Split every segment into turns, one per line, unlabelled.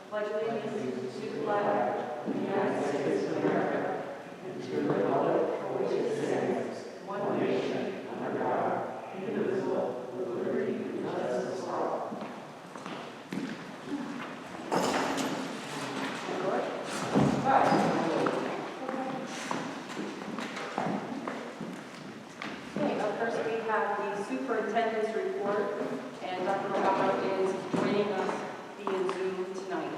pledge allegiance to the flag of the United States of America and to the republic for which it stands, one nation, under God, indivisible, with liberty and justice for all. Okay, up first we have the superintendent's report, and Dr. Romano is joining us via Zoom tonight.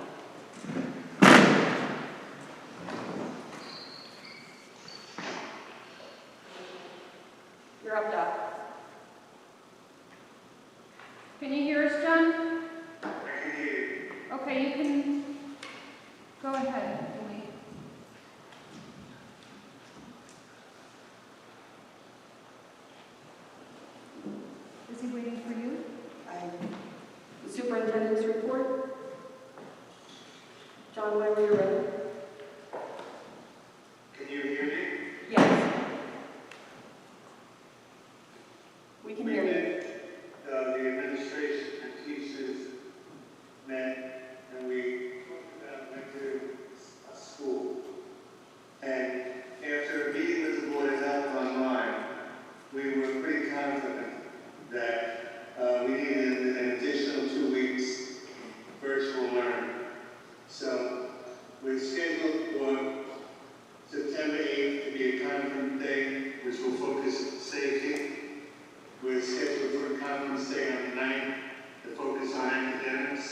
You're up, Doc.
Can you hear us, John?
I can hear you.
Okay, you can go ahead. Wait. Is he waiting for you?
The superintendent's report. John, whenever you're ready.
Can you hear me?
Yes. We can hear you.
The administration and teachers met, and we went to a school. And after meeting with the Board of Health online, we were pretty confident that we needed an additional 2 weeks virtual learning. So we scheduled for September 8th to be a conference day, which will focus on safety. We're scheduled for a conference day on the 9th to focus on academics.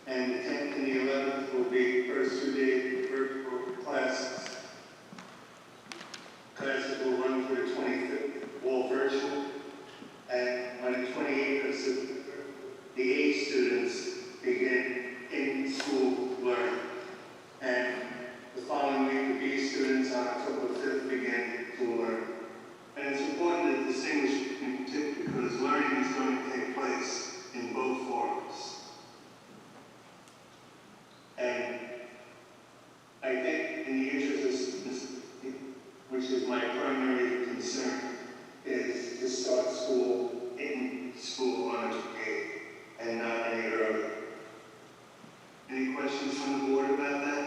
And the 10th and the 11th will be first 2 days virtual classes. Classes will run through the 25th, all virtual. And on the 28th of September, the A students begin in-school learning. And the following week, the B students on October 5th begin to learn. And it's important to distinguish between the two because learning is going to take place in both forms. And I think in the interest of this, which is my primary concern, is to start school in school on a day and not any earlier. Any questions from the board about that?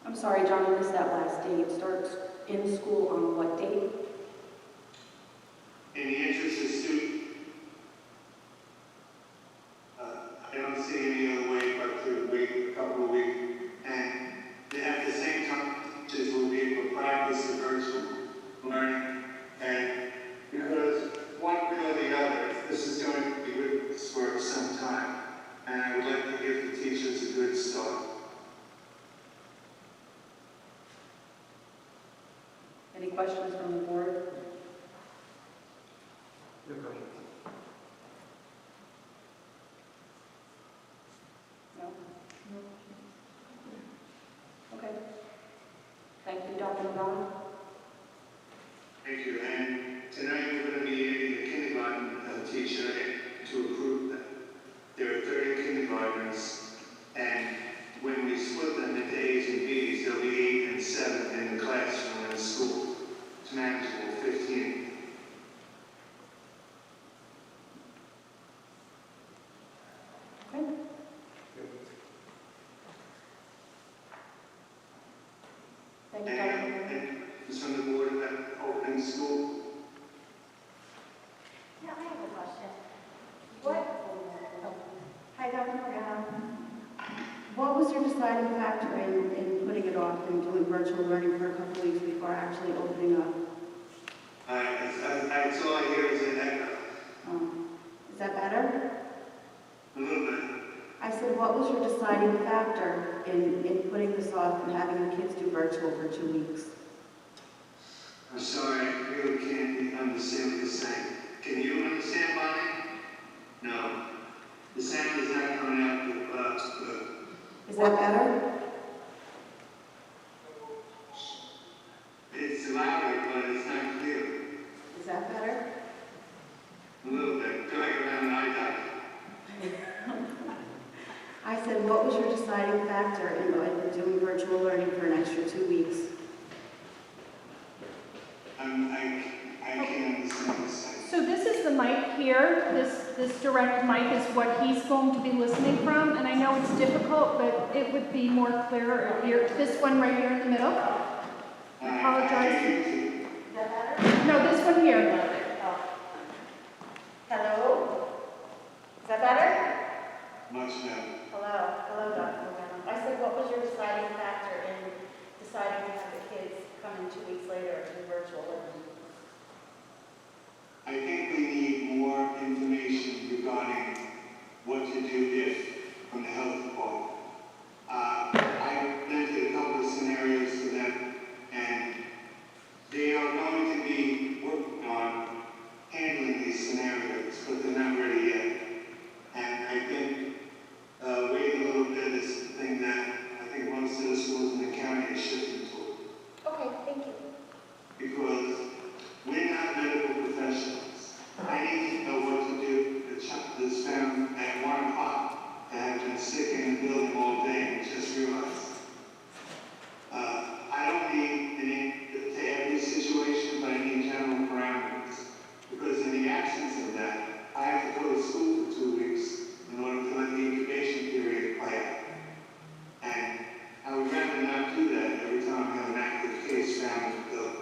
I'm sorry, John, I missed that last date. Starts in school on what date?
In the interest of students, I don't see any other way but to wait a couple of weeks. And at the same time, teachers will be able to practice the virtual learning. And because one way or the other, this is going to be with us for some time. And I would like to give the teachers a good start.
Any questions from the board? No? Okay. Thank you, Dr. Romano.
Thank you. And tonight we're going to be adding a kindergarten teacher to approve them. There are 30 kindergartners, and when we split them into A's and B's, there'll be 8 and 7 in the classroom in the school. It's manageable, 15.
Okay. Thank you, Dr. Romano.
And is from the board about opening school?
Yeah, I have a question. Hi, Dr. Morgano. What was your deciding factor in putting it off and doing virtual learning for a couple weeks before actually opening up?
That's all I hear is an echo.
Is that better?
A little bit.
I said, what was your deciding factor in putting this off and having the kids do virtual for 2 weeks?
I'm sorry, I really can't understand what you're saying. Can you understand, Bonnie? No. The sound is not coming out good.
Is that better?
It's louder, but it's not clear.
Is that better?
A little bit. Go around an eye doctor.
I said, what was your deciding factor in doing virtual learning for an extra 2 weeks?
I can't understand this.
So this is the mic here. This this direct mic is what he's going to be listening from, and I know it's difficult, but it would be more clear if you're, this one right here in the middle. I apologize.
Is that better?
No, this one here.
Hello? Is that better?
Much better.
Hello, hello, Dr. Morgano. I said, what was your deciding factor in deciding to have the kids come in 2 weeks later in virtual learning?
I think we need more information regarding what to do if from the health department. I presented a couple of scenarios to them, and they are going to be working on handling these scenarios, but they're not ready yet. And I think wait a little bit is the thing that I think most of the schools in the county are shifting toward.
Okay, thank you.
Because we're not medical professionals. I need to know what to do. The child that's found at 1 o'clock that had been sick in the building all day and just realized. I don't need any to every situation, but I need general parameters. Because in the absence of that, I have to go to school for 2 weeks in order to let the incubation period play out. And I would rather not do that every time I have an active case found in the building.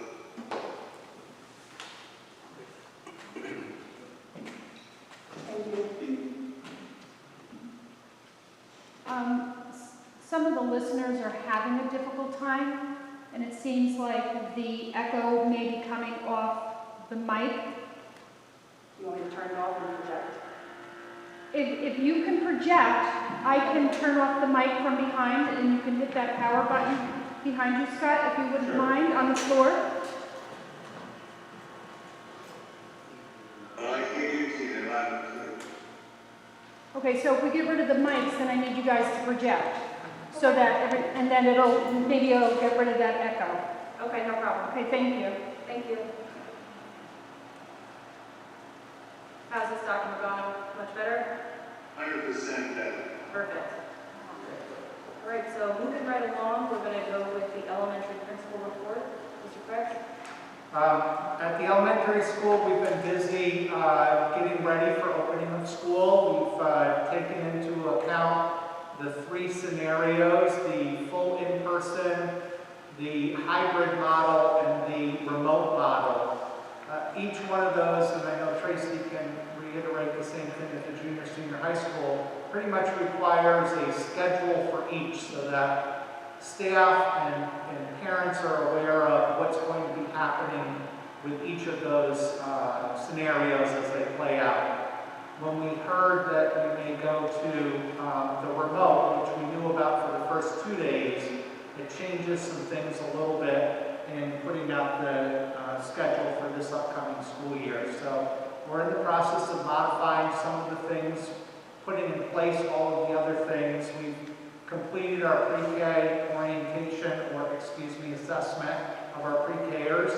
Some of the listeners are having a difficult time, and it seems like the echo may be coming off the mic.
You want me to turn it off and project?
If you can project, I can turn off the mic from behind, and you can hit that power button behind you, Scott, if you wouldn't mind, on the floor.
Well, I hear you, Tina, loud and clear.
Okay, so if we get rid of the mics, then I need you guys to project, so that, and then maybe it'll get rid of that echo.
Okay, no problem.
Okay, thank you.
Thank you. How's this, Dr. Morgano? Much better?
100% better.
Perfect. All right, so moving right along, we're going to go with the elementary principal report. Mr. Krebs?
At the elementary school, we've been busy getting ready for opening of school. We've taken into account the 3 scenarios, the full in-person, the hybrid model, and the remote model. Each one of those, and I know Tracy can reiterate the same thing at the junior, senior high school, pretty much requires a schedule for each so that staff and parents are aware of what's going to be happening with each of those scenarios as they play out. When we heard that we may go to the remote, which we knew about for the first 2 days, it changes some things a little bit in putting out the schedule for this upcoming school year. So we're in the process of modifying some of the things, putting in place all of the other things. We've completed our pre-K orientation, or assessment of our pre-Kers.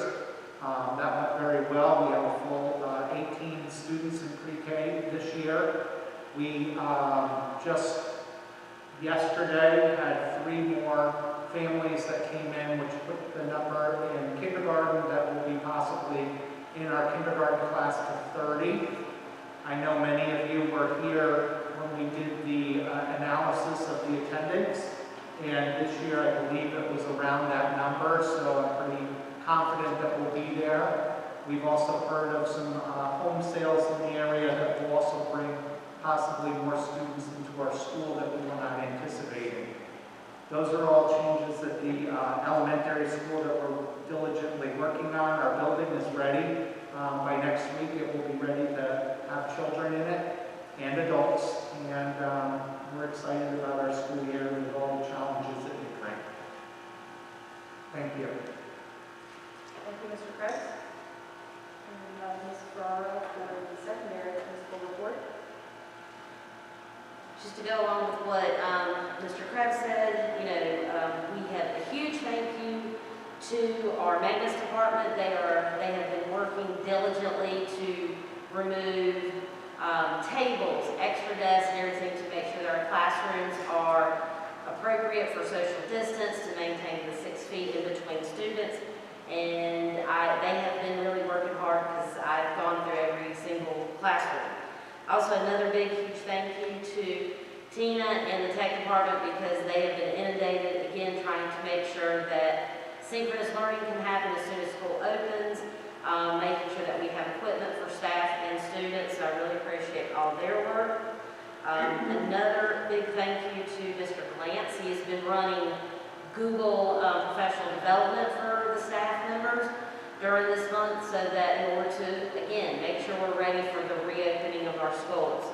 That went very well. We have a full 18 students in pre-K this year. We just yesterday had 3 more families that came in, which put the number in kindergarten that will be possibly in our kindergarten class to 30. I know many of you were here when we did the analysis of the attendance, and this year I believe it was around that number, so I'm pretty confident that we'll be there. We've also heard of some home sales in the area that will also bring possibly more students into our school that we were not anticipating. Those are all changes at the elementary school that we're diligently working on. Our building is ready. By next week it will be ready to have children in it and adults, and we're excited about our school year with all the challenges that we bring. Thank you.
Thank you, Mr. Krebs. And Ms. Ferraro for the secondary principal report.
Just to go along with what Mr. Krebs said, we have a huge thank you to our maintenance department. They have been working diligently to remove tables, extra desks, and everything to make sure that our classrooms are appropriate for social distance, to maintain the 6 feet in between students. And they have been really working hard because I've gone through every single classroom. Also, another big, huge thank you to Tina and the tech department because they have been inundated, again, trying to make sure that synchronous learning can happen as soon as school opens, making sure that we have equipment for staff and students. So I really appreciate all their work. Another big thank you to Mr. Lance. He has been running Google professional development for the staff members during this month so that in order to, again, make sure we're ready for the reopening of our schools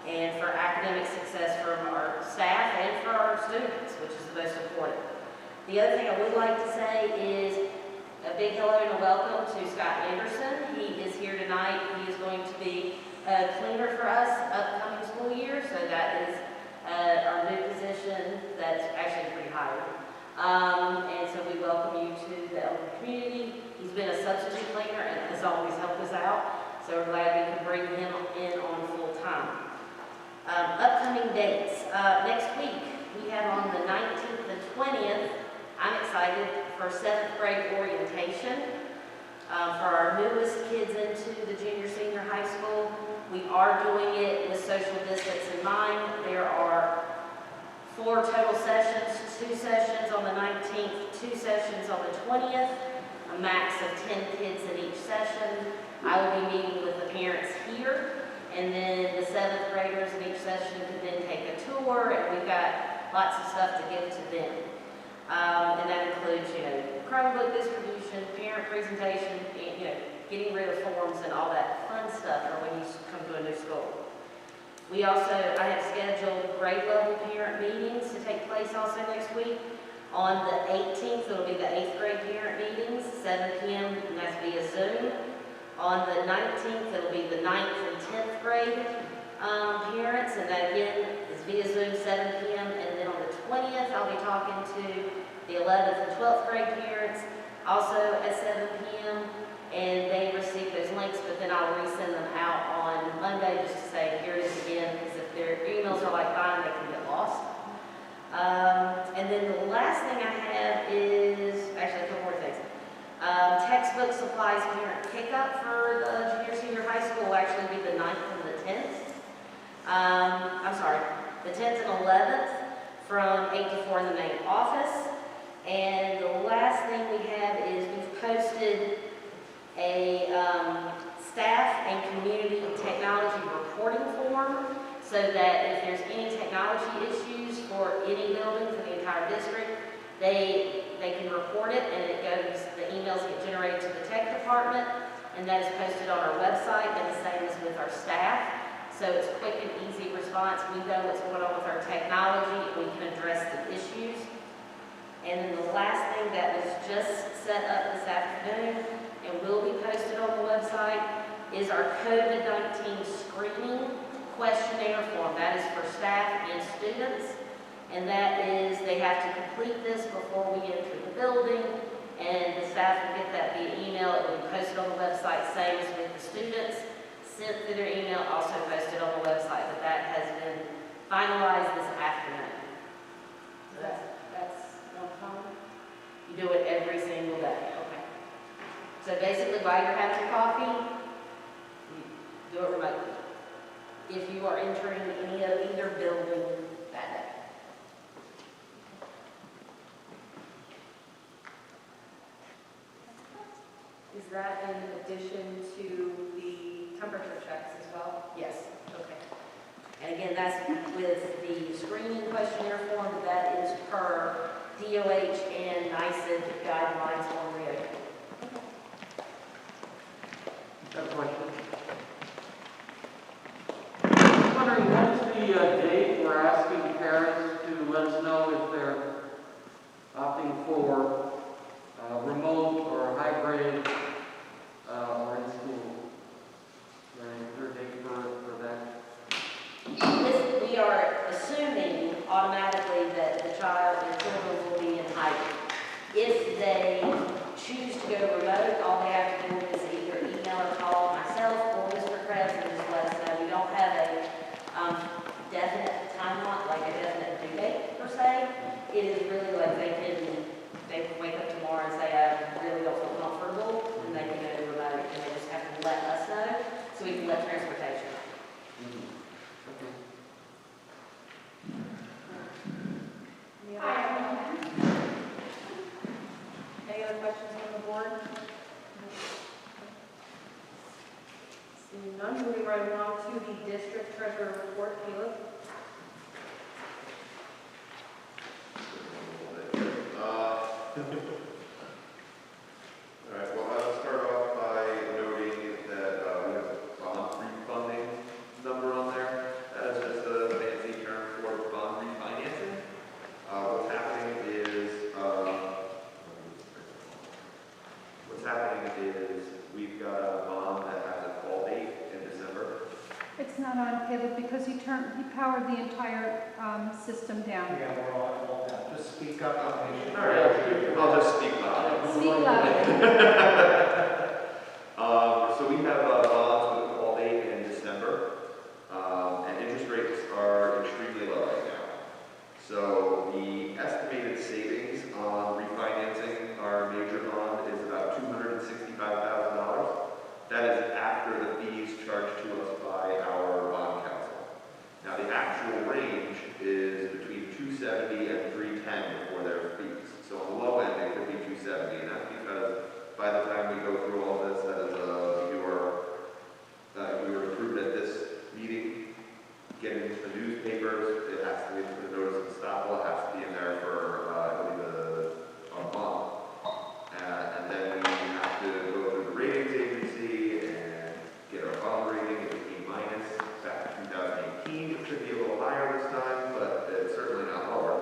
and for academic success from our staff and for our students, which is the most important. The other thing I would like to say is a big hello and a welcome to Scott Anderson. He is here tonight. He is going to be a cleaner for us upcoming school year, so that is our new position that's actually pre-hired. And so we welcome you to the Eldred community. He's been a substitute cleaner and has always helped us out, so we're glad we can bring him in on full time. Upcoming dates. Next week, we have on the 19th and 20th, I'm excited for 7th grade orientation. For our newest kids into the junior, senior high school, we are doing it with social distance in mind. There are 4 total sessions, 2 sessions on the 19th, 2 sessions on the 20th, a max of 10 kids in each session. I will be meeting with the parents here, and then the 7th graders in each session can then take a tour, and we've got lots of stuff to give to them. And that includes, Chromebook distribution, parent presentation, getting rid of forms and all that fun stuff for when you come to a new school. I have scheduled grade level parent meetings to take place also next week. On the 18th, it'll be the 8th grade parent meetings, 7 p.m., and that's via Zoom. On the 19th, it'll be the 9th and 10th grade parents, and that again is via Zoom, 7 p.m. And then on the 20th, I'll be talking to the 11th and 12th grade parents, also at 7 p.m. And they receive those links, but then I'll resend them out on Monday just to say, here it is again, because if their emails are like mine, they can get lost. And then the last thing I have is, actually a couple more things. Textbook supplies parent pickup for the junior, senior high school will actually be the 9th and the 10th. The 10th and 11th from 8 to 4 in the main office. And the last thing we have is we've posted a staff and community technology reporting form so that if there's any technology issues for any building for the entire district, they can report it, and it goes, the emails get generated to the tech department, and that is posted on our website, and the same as with our staff. So it's quick and easy response. We know what's going on with our technology, and we can address the issues. And then the last thing that was just set up this afternoon and will be posted on the website is our COVID-19 screening questionnaire form. That is for staff and students. And that is, they have to complete this before we enter the building, and the staff will get that via email. It will be posted on the website, same as with the students. Sent through their email, also posted on the website, but that has been finalized this afternoon. So that's one comment. You do it every single day, okay. So basically, while you're having your coffee, you do it remotely. If you are entering either building that day.
Is that in addition to the temperature checks as well?
Yes. Okay. And again, that's with the screening questionnaire form, that is per DOH and NICED guidelines on reopening.
Got a question. I'm wondering, what is the date we're asking parents to let us know if they're opting for remote or hybrid or in school? Is there a date for that?
We are assuming automatically that the child and children will be in hybrid. If they choose to go remote, all they have to do is either email or call myself or Mr. Krebs and just let us know. We don't have a definite timeline, like a definite due date per se. It is really like they can wake up tomorrow and say, I really don't feel comfortable, and they can go to remote, and they just have to let us know so we can let transportation know. none, moving right along to the district treasurer report, Caleb.
All right, well, I'll start off by noting that we have a bond refunding number on there. That is just a fancy term for bond refinancing. What's happening is we've got a bond that has a call date in December.
It's not on Caleb because he powered the entire system down.
Yeah, we're all down. Just speak up.
All right, I'll just speak loud.
Speak louder.
So we have bonds with a call date in December, and interest rates are extremely low right now. So the estimated savings on refinancing our major bond is about $265,000. That is after the fees charged to us by our bond counsel. Now the actual range is between 270 and 310 before there are fees. So on the low end it could be 270, and that's because by the time we go through all this, that is you were approved at this meeting, getting into the newspapers, it has to be for the notice of estoppel, it has to be in there for I believe a month, and then we have to go through the ratings agency and get our bond rating. It was A minus back in 2018. It should be a little higher this time, but it's certainly not lower.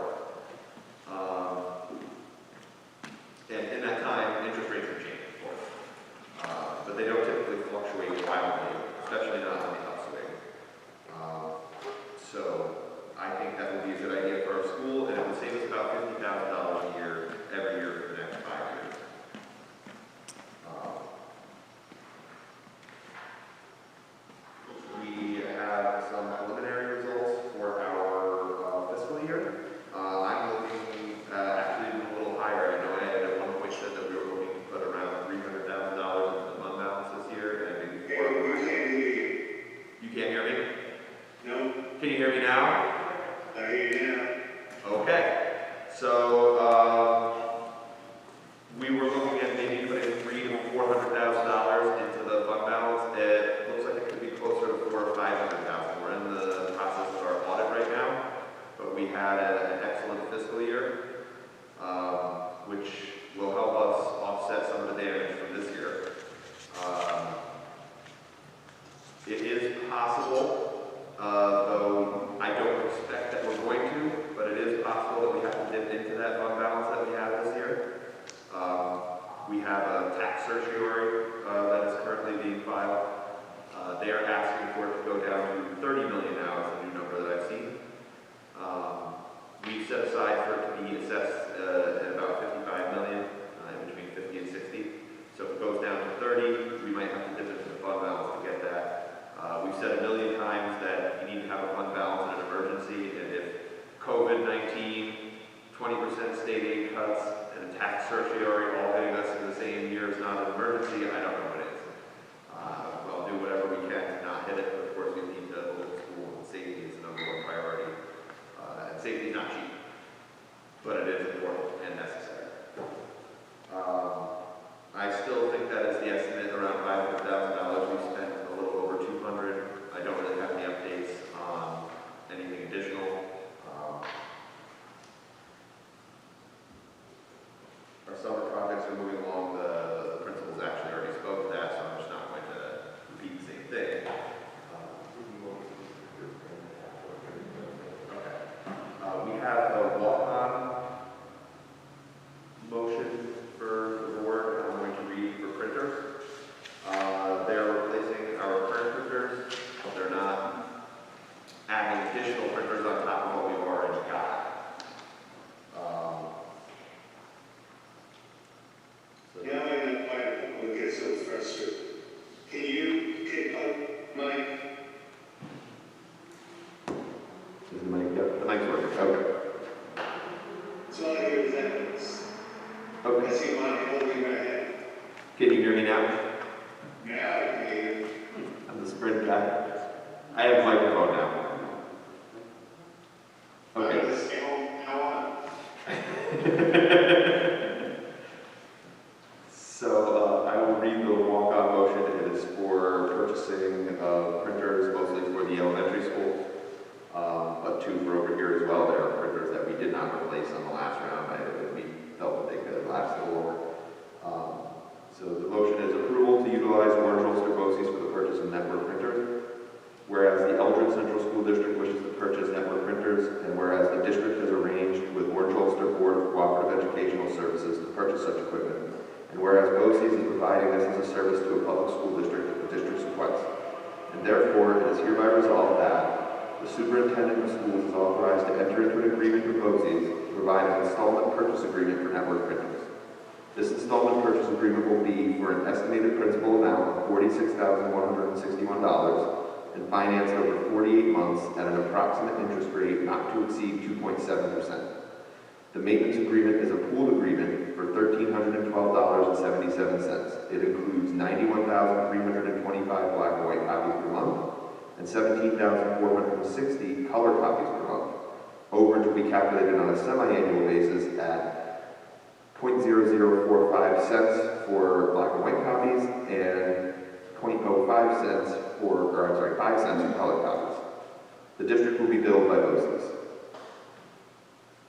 And in that time, interest rates have changed, of course. But they don't typically fluctuate wildly, especially not on the upswing. So I think that would be a good idea for our school, and it would save us about $50,000 a year, every year for the next 5 years. We have some preliminary results for our fiscal year. I'm looking actually even a little higher. I know I had at one point said that we were looking to put around $300,000 into the fund balance this year, and maybe
Hey, we can't hear you.
You can't hear me?
No,
Can you hear me now?
I hear you now.
Okay. So we were looking at maybe putting $300,000 to $400,000 into the fund balance. It looks like it could be closer to $400,000 or $500,000. We're in the process of our audit right now, but we had an excellent fiscal year, which will help us offset some of the damage from this year. It is possible, though I don't expect that we're going to, but it is possible that we have to dip into that fund balance that we have this year. We have a tax certiorari that is currently being filed. They are asking for it to go down to 30 million now, is the new number that I've seen. We've set aside for it to be assessed at about 55 million, in between 50 and 60. So if it goes down to 30, we might have to dip into the fund balance to get that. We've said a million times that you need to have a fund balance in an emergency, and if COVID-19, 20% state aid cuts, and a tax certiorari all hitting us in the same year is not an emergency, I don't know what is. We'll do whatever we can to not hit it, but of course we need to hold the school, and safety is the number one priority. And safety is not cheap, but it is important and necessary. I still think that is the estimate, around $500,000. We spent a little over 200. I don't really have any updates on anything additional. Our summer projects are moving along. The principals actually already spoke to that, so I'm just not going to repeat the same thing. Okay. We have a walk-on purchase such equipment. And whereas BOCES is providing this as a service to a public school district at the district's request. And therefore, it is hereby resolved that the superintendent of schools is authorized to enter into an agreement with BOCES to provide an installment purchase agreement for network printers. This installment purchase agreement will be for an estimated principal amount of $46,161 and financed over 48 months at an approximate interest rate not to exceed 2.7%. The maintenance agreement is a pooled agreement for $1,312.77. It includes 91,325 black and white copies per month and 17,460 color copies per month. Overage will be calculated on a semi-annual basis at 0.0045 cents for black and white copies and 0.05 cents for, 5 cents for color copies. The district will be billed by BOCES.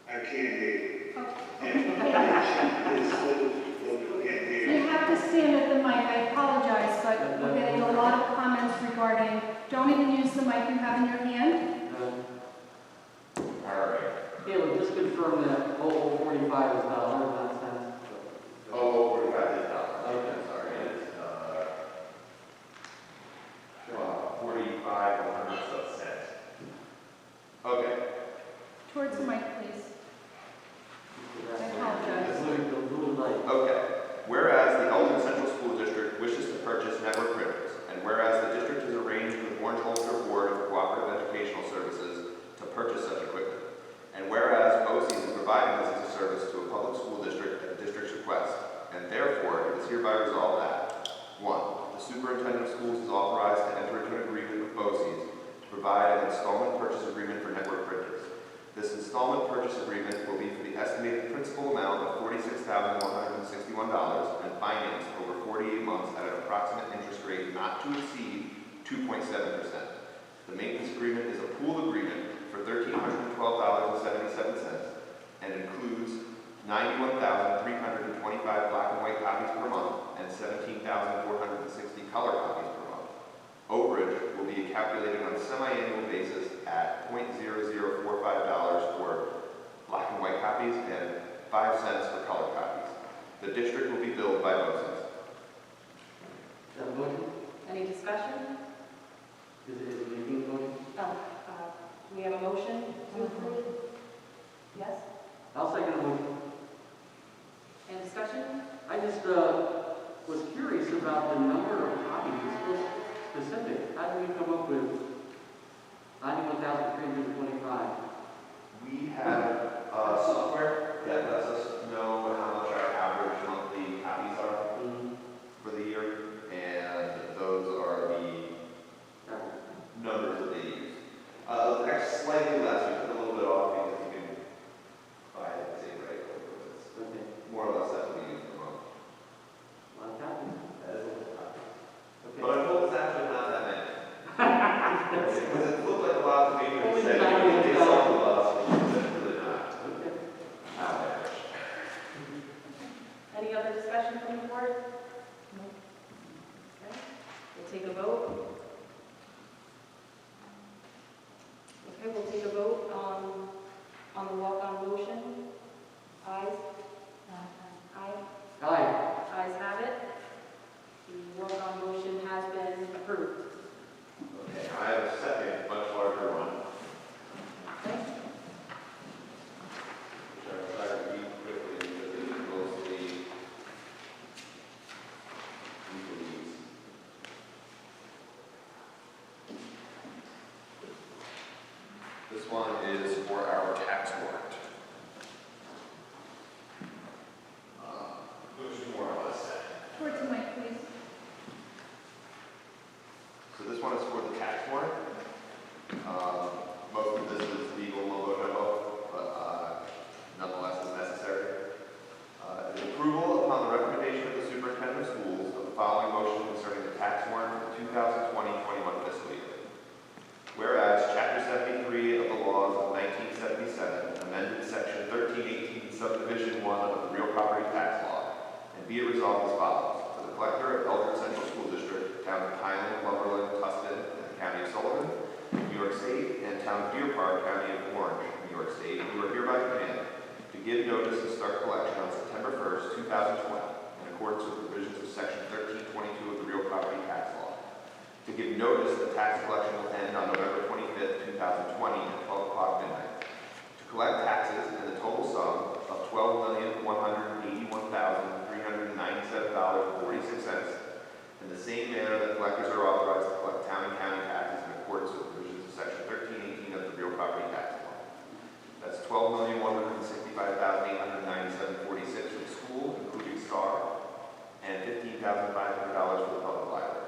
I can't hear you.
You have to stand at the mic. I apologize, but we're getting a lot of comments regarding, don't even use the mic you have in your hand.
All right.
Caleb, just confirm that 0045 is dollars, not cents.
Oh, 45 is dollars.
Okay.
Sorry, it's 45 cents. Okay.
Towards the mic, please. I apologize.
It's a little light.
Okay. Whereas the Eldred Central School District wishes to purchase network printers, and whereas the district has arranged with Orange Ulster Board of Cooperative Educational Services to purchase such equipment, and whereas BOCES is providing this as a service to a public school district at the district's request, and therefore it is hereby resolved that 1. The superintendent of schools is authorized to enter into an agreement with BOCES to provide an installment purchase agreement for network printers. This installment purchase agreement will be for the estimated principal amount of $46,161 and financed over 48 months at an approximate interest rate not to exceed 2.7%. The maintenance agreement is a pooled agreement for $1,312.77 and includes 91,325 black and white copies per month and 17,460 color copies per month. Overage will be calculated on a semi-annual basis at $0.0045 for black and white copies and 5 cents for color copies. The district will be billed by BOCES.
Is that a motion?
Any discussion?
Is it making a motion?
We have a motion to approve? Yes?
I'll second the motion.
Any discussion?
I just was curious about the number of copies. It's so specific. How did we come up with 91,325?
We have software that lets us know how much our average monthly copies are for the year, and those are the numbers that they use. Actually, slightly less, we took a little bit off because you can buy it at the same rate, but it's
Okay.
more or less that's what we use per month.
A lot of copies.
That is a lot of copies.
Okay.
But I'm told it's actually not that many. Because it looked like a lot to me when
Only
you said
tiny
it
ones.
sold a lot, so it's really not.
Okay.
Not that much.
Any other discussion from the board? No. Okay, we'll take a vote. Okay, we'll take a vote on the walk-on motion. Ayes? Aye.
Aye.
Ayes have it. The walk-on motion has been approved.
Okay, I have a second, much larger one,
Okay?
which I'll try to read quickly because it is mostly legalese. This one is for our tax warrant. Which is more or less that.
Towards the mic, please.
So this one is for the tax warrant. Most of this is legal mumbo jumbo, but nonetheless is necessary. Is approval upon the recommendation of the superintendent of schools of the following motion concerning the tax warrant for the 2020-21 fiscal year. Whereas Chapter 73 of the laws of 1977 amended Section 1318 Subdivision 1 of the Real Property Tax Law, and be it resolved as follows. To the collector of Eldred Central School District, Town of Highland, Lumberland, Tustin, and the County of Sullivan, New York State, and Town of Deer Park, County of Orange, New York State, you are hereby commanded to give notice and start collection on September 1st, 2020, in accordance with the provisions of Section 1322 of the Real Property Tax Law. To give notice, the tax collection will end on November 25th, 2020 at 12 o'clock midnight. To collect taxes in the total sum of $12,181,397.46 in the same manner that collectors are authorized to collect town and county taxes in accordance with the provisions of Section 1318 of the Real Property Tax Law. That's $12,165,897.46 for the school, including STAR, and $15,500 for the public library.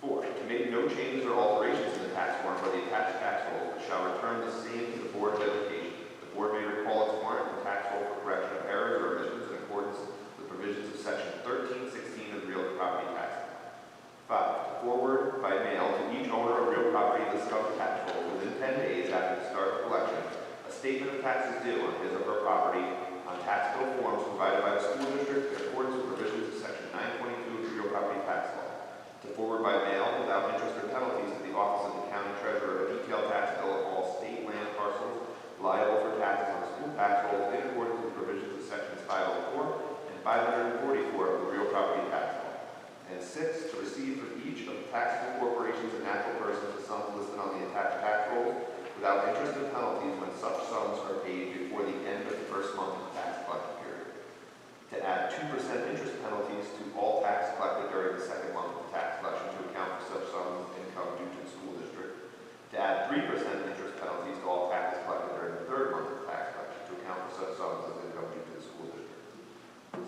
4, to make no changes or alterations in the tax warrant for the attached tax roll, but shall return the same to the Board of Education. The Board may recall its warrant and tax roll for correction of errors or omissions in accordance with the provisions of Section 1316 of the Real Property Tax Law. 5, to forward by mail to each owner of real property listed on the tax roll within 10 days after the start of collection a statement of taxes due on his or her property on tax bill forms provided by the school district in accordance with provisions of Section 922 of the Real Property Tax Law. To forward by mail without interest or penalties to the office of the county treasurer a detailed tax bill of all state land parcels liable for taxes on the school tax rolls in accordance with provisions of Sections 504 and 544 of the Real Property Tax Law. And 6, to receive from each of the taxable corporations and natural persons the sums listed on the attached tax rolls without interest and penalties when such sums are paid before the end of the first month of the tax collection period. To add 2% interest penalties to all tax collected during the second month of the tax collection to account for such sums as income due to the school district. To add 3% interest penalties to all taxes collected during the third month of the tax collection to account for such sums as income due to the school district.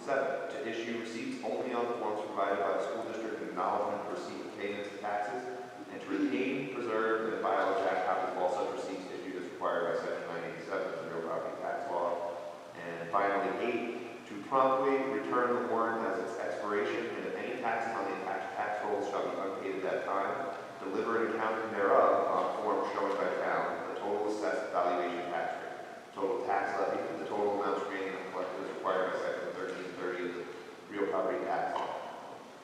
7, to issue receipts only on the forms provided by the school district in acknowledgement of receipt of payments and taxes, and to retain, preserve, and file exact copies of all such receipts issued as required by Section 987 of the Real Property Tax Law. And finally, 8, to promptly return the warrant as its expiration, and if any taxes on the attached tax rolls shall be unpaid at that time, deliver an accounting thereof on form showing by town the total assessed valuation tax rate, total tax levy, and the total amounts remaining uncollected as required by Section 1330 of the Real Property Tax Law.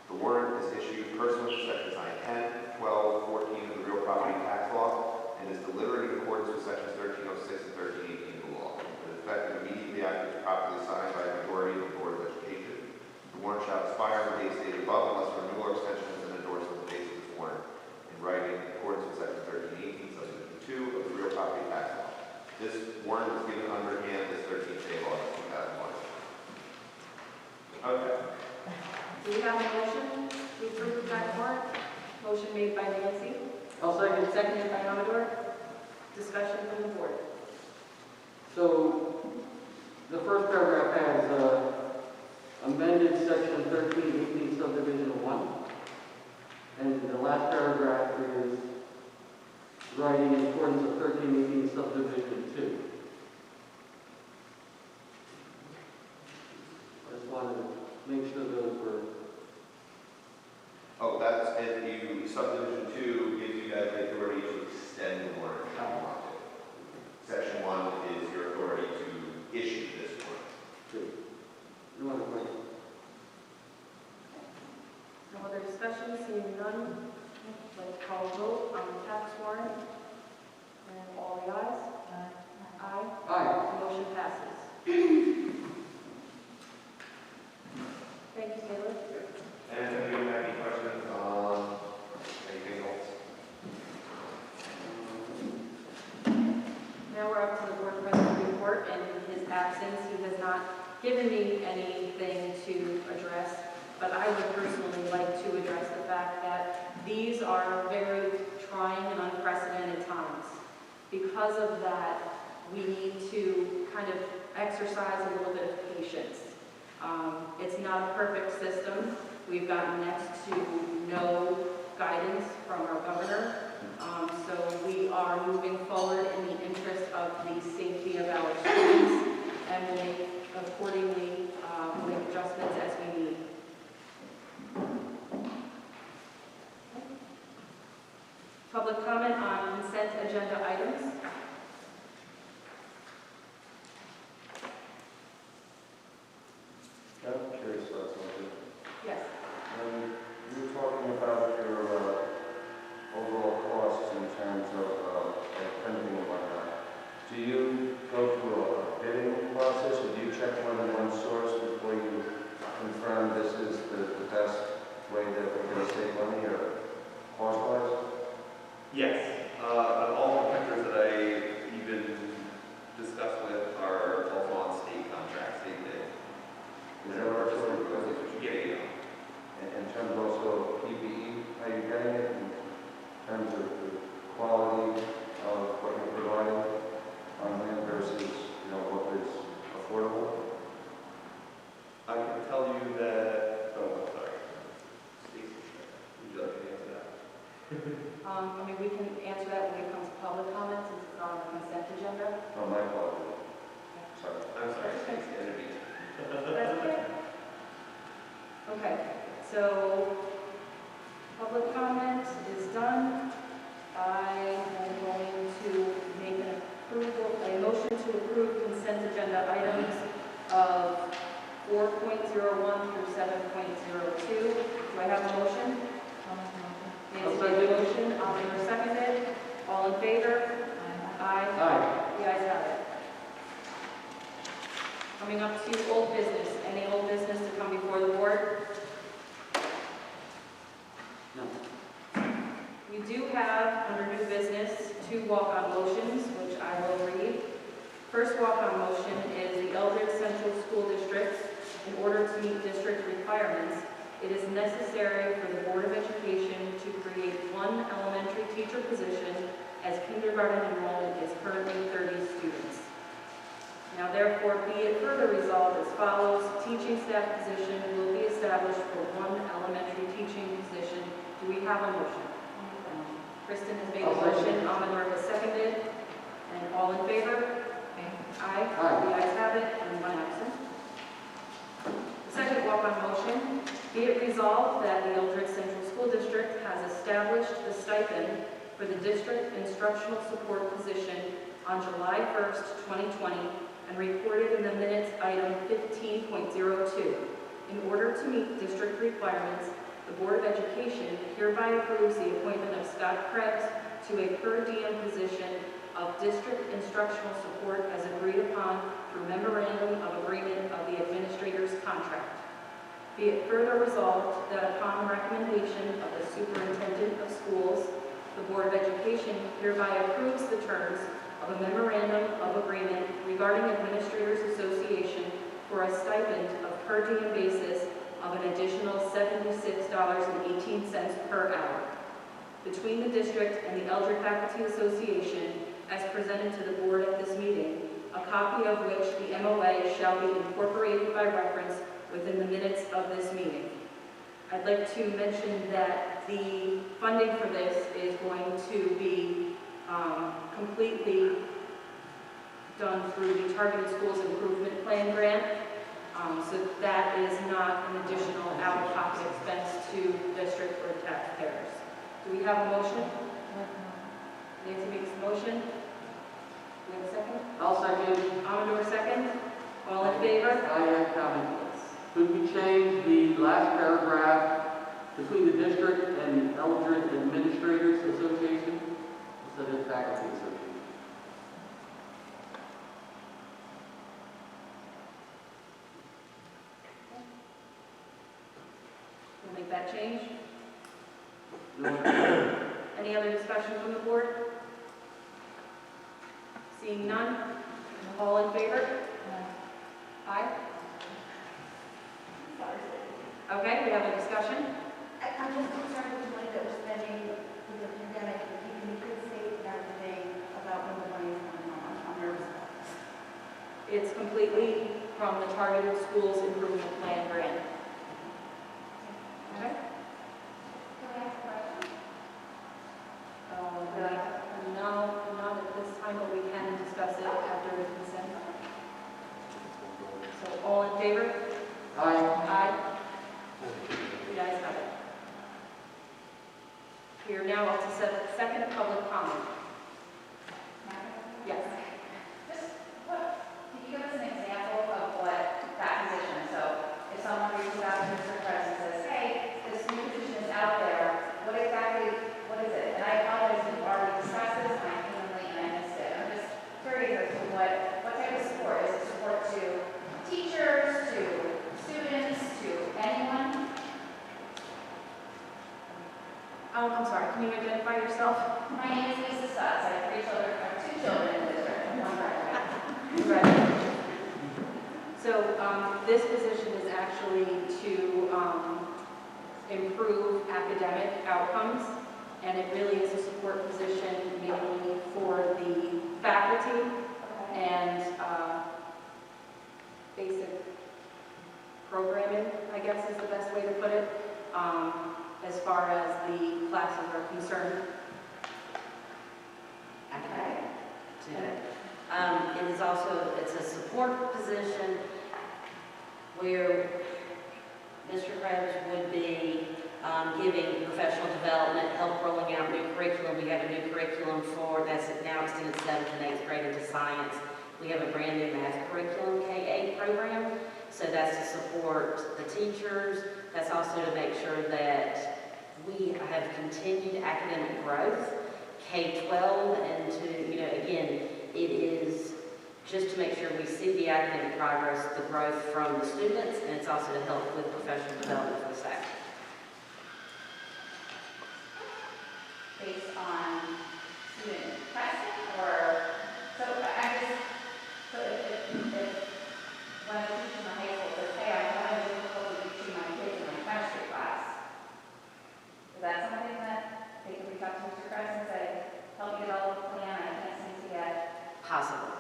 The warrant is issued pursuant to Sections 910, 12, 14 of the Real Property Tax Law, and is delivered in accordance with Sections 1306 and 1318 of the law. It is effective immediately after it's properly signed by a majority of the Board of Education. The warrant shall expire on the date stated above unless renewal or extension has been endorsed on the basis of this warrant in writing in accordance with Section 1318, subsection 2 of the Real Property Tax Law. This warrant was given underhand this 13th day of August 2001. Okay.
Do we have a motion to approve the tax warrant? Motion made by Nancy,
I'll second.
seconded by Amador. Discussion from the board.
So, the first paragraph has amended Section 1318 subdivision 1, and the last paragraph is writing in accordance with 1318 subdivision 2. I just wanted to make sure those were...
Oh, that's, and you, subdivision 2 gives you guys the authority to extend the warrant if you want to. Section 1 is your authority to issue this warrant.
No other questions?
No other discussion, seeing none, let's call a vote on the tax warrant. And all the ayes? Aye.
Aye.
The motion passes. Thank you, Taylor.
And if you have any questions on anything else?
Now we're up to the board president report, and in his absence, he has not given me anything to address, but I would personally like to address the fact that these are very trying and unprecedented times. Because of that, we need to kind of exercise a little bit of patience. It's not a perfect system. We've gotten next to no guidance from our governor. So we are moving forward in the interest of the safety of our students, and we'll make accordingly make adjustments as we need. Public comment on consent agenda items.
I'm curious about something.
Yes.
You were talking about your overall costs in terms of printing and whatnot. Do you go through a bidding process, or do you check more than one source before you
I mean, we can answer that when it comes to public comments, since it's on the consent agenda.
Oh, my apologies. Sorry.
I'm sorry, thanks, Andy.
That's okay. Okay, so public comment is done. I am going to make a motion to approve consent agenda items of 4.01 through 7.02. Do I have a motion? Nancy made a motion, Oliver seconded. All in favor? Aye.
Aye.
The ayes have it. Coming up to old business. Any old business to come before the board?
No.
We do have, under new business, 2 walk-on motions, which I will read. First walk-on motion is the Eldred Central School District. In order to meet district requirements, it is necessary for the Board of Education to create 1 elementary teacher position, as kindergarten enrollment is currently 30 students. Now therefore be it further resolved as follows: teaching staff position will be established for 1 elementary teaching position. Do we have a motion? Kristen has made a motion, Amador has seconded, and all in favor? Aye. The ayes have it, and 1 absent. The second walk-on motion, be it resolved that the Eldred Central School District has established the stipend for the district instructional support position on July 1st, 2020, and recorded in the minutes item 15.02. In order to meet district requirements, the Board of Education hereby approves the appointment of Scott Krebs to a per diem position of district instructional support as agreed upon through memorandum of agreement of the administrator's contract. Be it further resolved that upon recommendation of the superintendent of schools, the Board of Education hereby approves the terms of a memorandum of agreement regarding Administrators Association for a stipend of per diem basis of an additional $76.18 per hour between the district and the Eldred Faculty Association as presented to the board at this meeting, a copy of which the MOA shall be incorporated by reference within the minutes of this meeting. I'd like to mention that the funding for this is going to be completely done through the Targeted Schools Improvement Plan grant. So that is not an additional out-of-pocket expense to district or taxpayers. Do we have a motion? Nancy makes a motion. Do we have a second?
I'll second.
Amador second. All in favor?
I have comment. Could we change the last paragraph between the district and Eldred Administrators Association instead of Faculty Association?
We'll make that change.
No.
Any other discussion from the board? Seeing none, all in favor? Aye. Okay, we have a discussion.
I'm just concerned with the money that we're spending with the pandemic and keeping the kids safe and everything about when the money is coming on. I'm nervous about this.
It's completely from the Targeted Schools Improvement Plan grant. Okay?
Can I ask a question?
No, not at this time, but we can discuss it after the consent. So all in favor?
Aye.
Aye. The ayes have it. We are now up to second public comment. Yes.
Can you give us an example of what that position, so if someone reaches out to Mr. Kress and says, hey, this new position is out there, what is it? And I apologize if you've already discussed this, and I came late and I missed it. I'm just curious as to what type of support. Is it support to teachers, to students, to anyone?
I'm sorry, can you identify yourself?
My name is Lisa Stutz. I have 2 children in the district, and 1 graduate.
Right. So this position is actually to improve academic outcomes, and it really is a support position mainly for the faculty and basic programming, I guess is the best way to put it, as far as the classes are concerned.
Okay.
It is also, it's a support position where Mr. Krebs would be giving professional development, help rolling out new curriculum. We have a new curriculum that's now extended 7th and 8th grade into science. We have a brand new math curriculum, K-8 program. So that's to support the teachers. That's also to make sure that we have continued academic growth, K-12, and to, again, it is just to make sure we see the academic progress, the growth from the students, and it's also to help with professional development for the staff.
Based on student testing, or, so I just, so if when a teacher in the high school says, hey, I'm having difficulty teaching my kids in my chemistry class, is that something that they can reach out to Mr. Krebs and say, help me develop a plan, I can't seem to get?
Possible.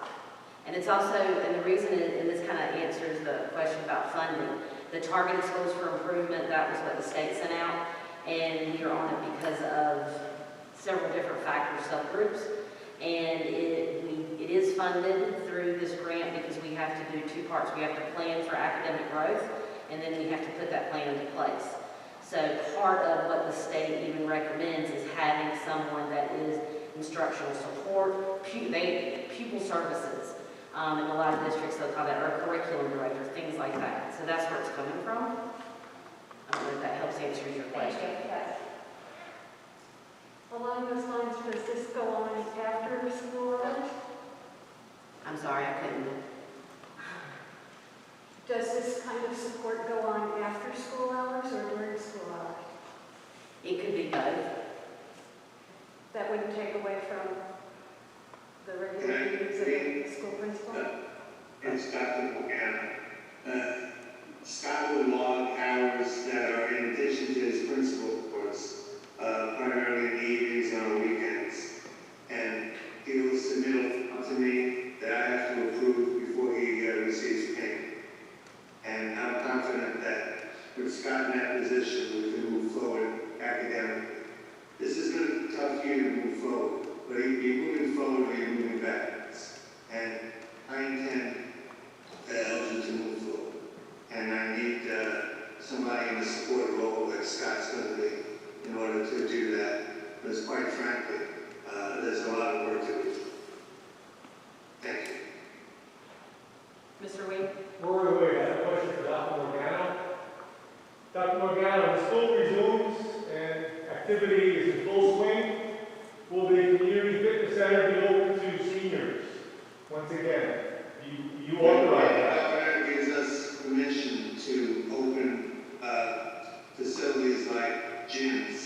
And it's also, and the reason, and this kind of answers the question about funding, the targeted schools for improvement, that was what the state sent out, and we are on it because of several different factors, subgroups, and it is funded through this grant because we have to do two parts. We have to plan for academic growth, and then we have to put that plan into place. So part of what the state even recommends is having someone that is instructional support, pupil services. In a lot of districts, they'll call that, or curriculum director, things like that. So that's where it's coming from. I don't know if that helps answer your question.
Thank you, yes.
Along those lines, does this go on after school hours?
I'm sorry, I couldn't.
Does this kind of support go on after school hours or during school hours?
It could be both.
That wouldn't take away from the regular duties of the school principal?
It's Dr. Morgana. Scott would log hours that are in addition to his principal course, primarily in the evenings and on weekends. And he will submit to me that I have to approve before he receives payment. And I'm confident that with Scott in that position, we can move forward academically. This is going to be tough year to move forward, but you're moving forward or you're moving backwards. And I intend Eldred to move forward. And I need somebody in the support role like Scott's going to be in order to do that. Because quite frankly, there's a lot of work to do. Thank you.
Mr. Wade?
Wait, I have a question for Dr. Morgana. Dr. Morgana, when school resumes and activity is in full swing, will the community fitness center be open to seniors? Once again, you authorize that.
The governor gives us permission to open facilities like gyms.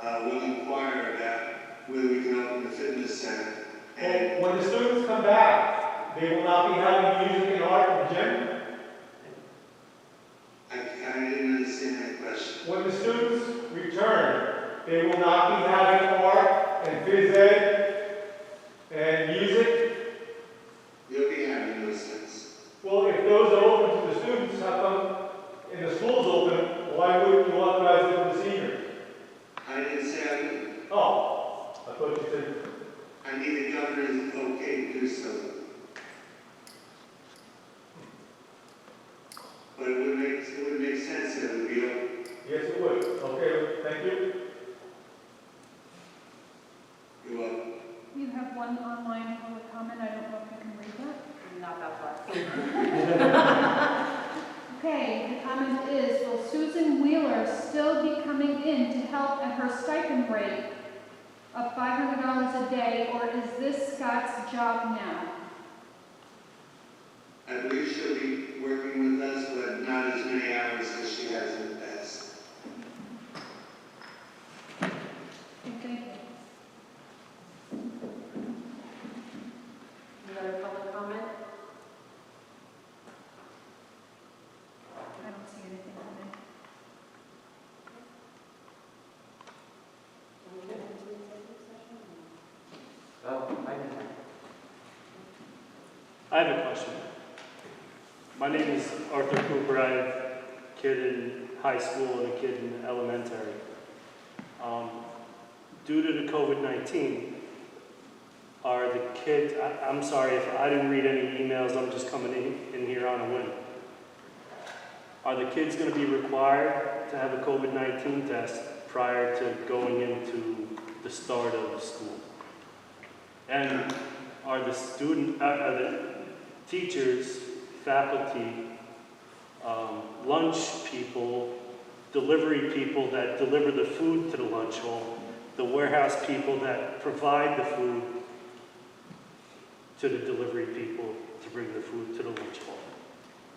We'll inquire about whether we can open a fitness center. And
Well, when the students come back, they will not be having music and art in the gym?
I didn't understand that question.
When the students return, they will not be having art and phys ed and music?
You'll be having those things.
Well, if those are open to the students, how come, and the school's open, why wouldn't you authorize it for the seniors?
I didn't say I wouldn't.
Oh, I thought you said,
I need the governor's okay to do so. But it would make sense that it would be open.
yes, it would. Okay, thank you.
You're welcome.
You have one online public comment, I don't know if you can read that.
Not that far.
Okay, the comment is, will Susan Wheeler still be coming in to help at her stipend rate of $500 a day, or is this Scott's job now?
I believe she'll be working with us, but not as many hours as she has in the past.
Thank you.
Any other public comment?
I don't see anything on there.
I
I have a question. My name is Arthur Cooper. I have a kid in high school and a kid in elementary. Due to the COVID-19, Are the kids, I'm sorry if I didn't read any emails, I'm just coming in here on a whim. Are the kids going to be required to have a COVID-19 test prior to going into the start of school? And are the teachers, faculty, lunch people, delivery people that deliver the food to the lunch hall, the warehouse people that provide the food to the delivery people to bring the food to the lunch hall?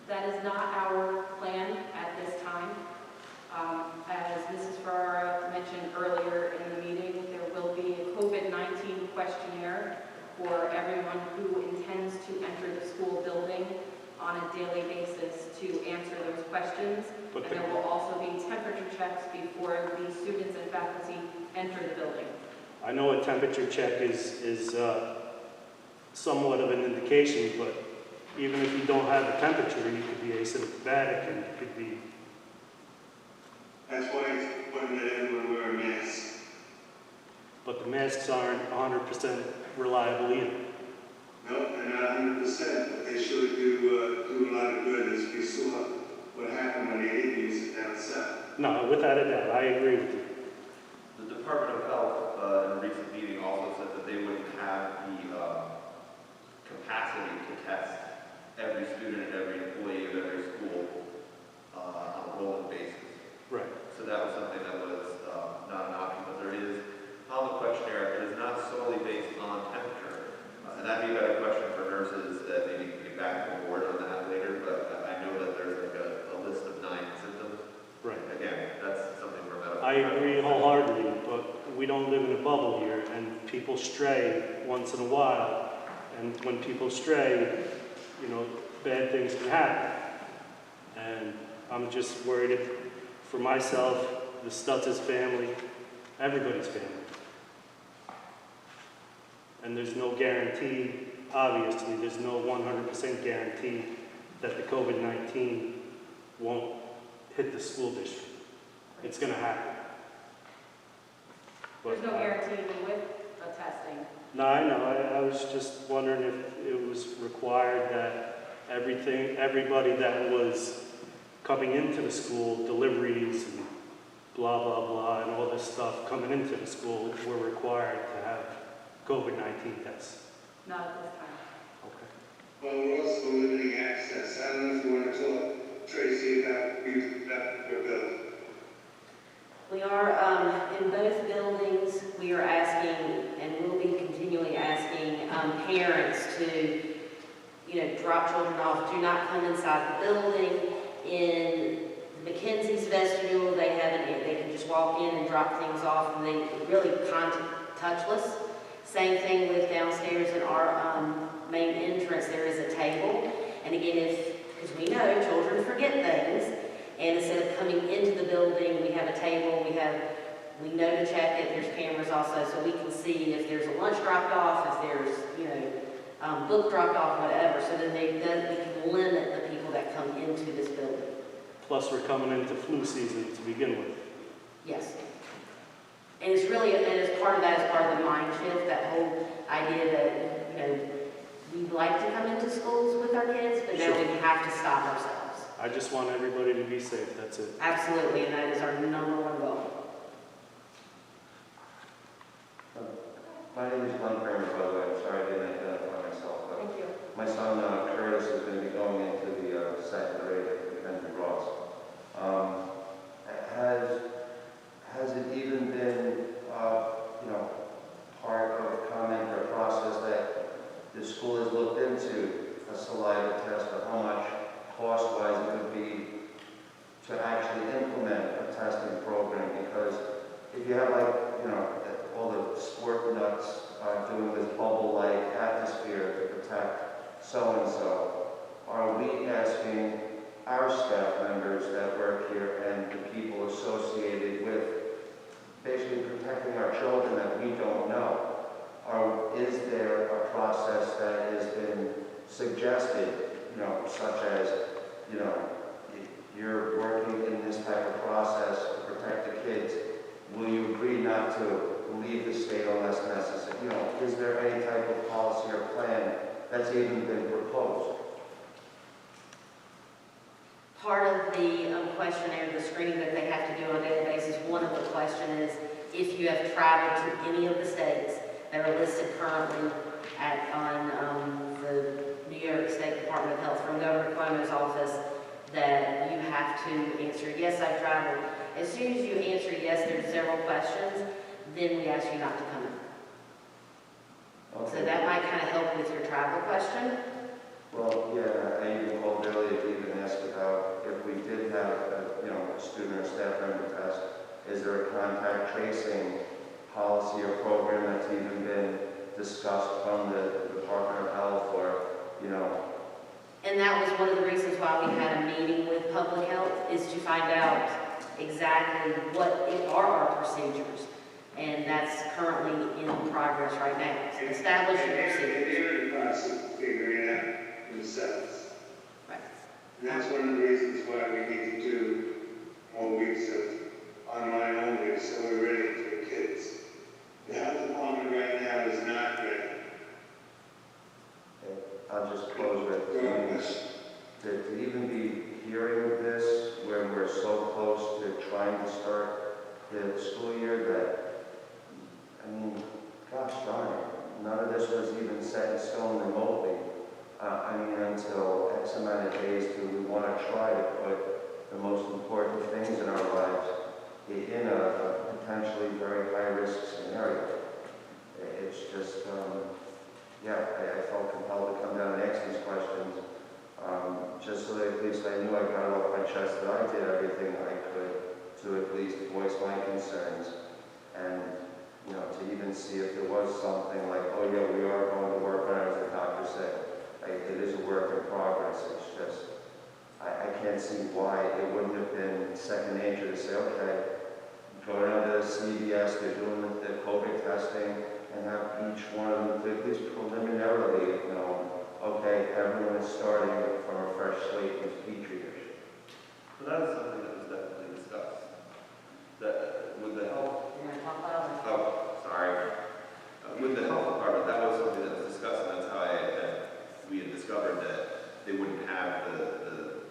That is not our plan at this time. As Mrs. Ferrara mentioned earlier in the meeting, there will be a COVID-19 questionnaire for everyone who intends to enter the school building on a daily basis to answer those questions.
But
And there will also be temperature checks before the students and faculty enter the building.
I know a temperature check is somewhat of an indication, but even if you don't have a temperature, you could be asymptomatic and you could be.
That's why it's important that everyone wear a mask.
But the masks aren't 100% reliable either.
No, they're not 100%, but they sure do a lot of good, as we saw what happened when they didn't use it down south.
No, without a doubt, I agree with you.
The Department of Health in a recent meeting also said that they wouldn't have the capacity to test every student and every employee of every school on a rolling basis.
Right.
So that was something that was not an option, but there is, on the questionnaire, it is not solely based on temperature. And that'd be a better question for nurses that maybe can get back to the board on that later, but I know that there's like a list of 9 symptoms.
Right.
Again, that's something for medical.
I agree wholeheartedly, but we don't live in a bubble here, and people stray once in a while. And when people stray, you know, bad things can happen. And I'm just worried for myself, the Stutz' family, everybody's family. And there's no guarantee, obviously, there's no 100% guarantee that the COVID-19 won't hit the school district. It's going to happen.
There's no guarantee even with the testing.
No, I know. I was just wondering if it was required that everybody that was coming into the school, deliveries and blah, blah, blah, and all this stuff coming into the school were required to have COVID-19 tests.
Not at this time.
Okay.
Well, we're also limiting access. I don't know if you want to talk, Tracy, about your building.
We are, in both buildings, we are asking, and will be continually asking, parents to, drop children off. Do not come inside the building. In Mackenzie's vestibule, they can just walk in and drop things off, and they really touchless. Same thing with downstairs in our main entrance, there is a table. And again, because we know children forget things, and instead of coming into the building, we have a table, we know to check it, there's cameras also, so we can see if there's a lunch dropped off, if there's, book dropped off, whatever, so then we can limit the people that come into this building.
Plus, we're coming into flu season to begin with.
Yes. And it's really, and as part of that is part of the mind shift, that whole idea that, we'd like to come into schools with our kids, but then we have to stop ourselves.
I just want everybody to be safe, that's it.
Absolutely, and that is our #1 goal.
My name is Glenn Kramer, by the way. I'm sorry I didn't identify myself.
Thank you.
My son Curtis is going to be going into the second grade at Benton Ross. Has it even been, part of comment or process that the school has looked into a saliva test, or how much cost-wise it would be to actually implement a testing program? Because if you have all the sport nuts doing this bubble-like atmosphere to protect so-and-so, are we asking our staff members that work here and the people associated with basically protecting our children that we don't know? Or is there a process that has been suggested, such as, you're working in this type of process to protect the kids, will you agree not to leave the state unless necessary. You know, is there any type of policy or plan that's even been proposed?
Part of the questionnaire, the screening that they have to do on a daily basis, one of the questions is if you have traveled to any of the states that are listed currently on the New York State Department of Health from Governor Cuomo's office, that you have to answer, yes, I've traveled. As soon as you answer yes, there's several questions, then we ask you not to come in. So that might kind of help with your travel question.
Well, yeah, I even called earlier to even ask about if we did have a student or staff member test, is there a contact tracing policy or program that's even been discussed from the Department of Health or,
And that was one of the reasons why we had a meeting with Public Health, is to find out exactly what are our procedures. And that's currently in progress right now, establishing procedures.
They're in the process of figuring it out themselves.
Right.
And that's one of the reasons why we need to do more weeks of online only, so we're ready for the kids. The health department right now is not ready.
I'll just close with to even be hearing this when we're so close to trying to start the school year that, gosh darn it, none of this was even set in stone remotely. Until X amount of days do we want to try to put the most important things in our lives in a potentially very high-risk scenario. It's just, I felt compelled to come down and ask these questions, just so that at least I knew I got it off my chest that I did everything I could to at least voice my concerns, and to even see if there was something like, oh yeah, we are going to work on it, as the doctor said. It is a work in progress. It's just, I can't see why it wouldn't have been second nature to say, okay, go down to CVS, they're doing the COVID testing, and have each one of them, at least preliminarily, okay, everyone is starting from a fresh slate with Petri dish.
So that is something that was definitely discussed. That with the health.
You're gonna talk about it?
Oh, sorry. With the health department, that was something that was discussed, and that's how we had discovered that they wouldn't have the